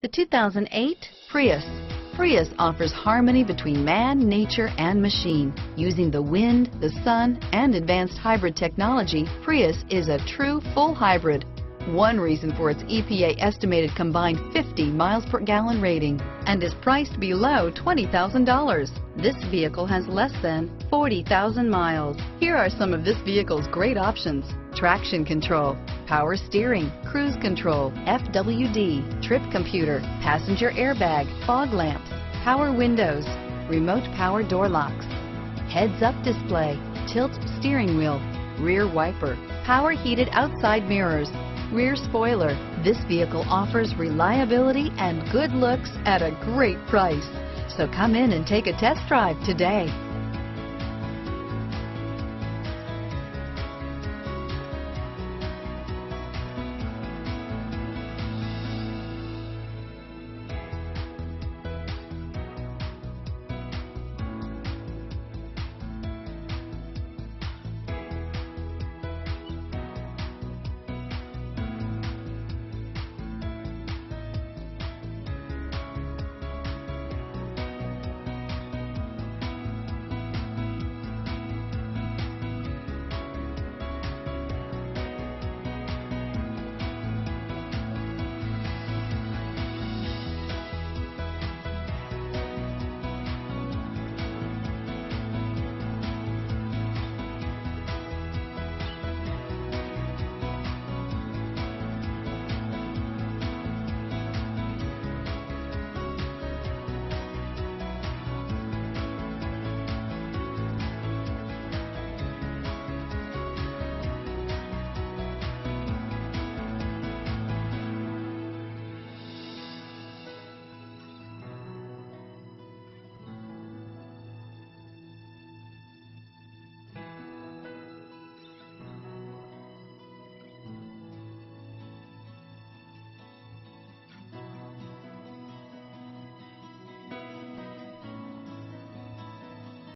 The 2008 Prius. Prius offers harmony between man, nature, and machine. Using the wind, the sun, and advanced hybrid technology, Prius is a true full hybrid. One reason for its EPA estimated combined 50 miles per gallon rating, and is priced below $20,000. This vehicle has less than 40,000 miles. Here are some of this vehicle's great options: traction control, power steering, cruise control, FWD, trip computer, passenger airbag, fog lamps, power windows, remote power door locks, heads-up display, tilt steering wheel, rear wiper, power heated outside mirrors, rear spoiler. This vehicle offers reliability and good looks at a great price. So come in and take a test drive today.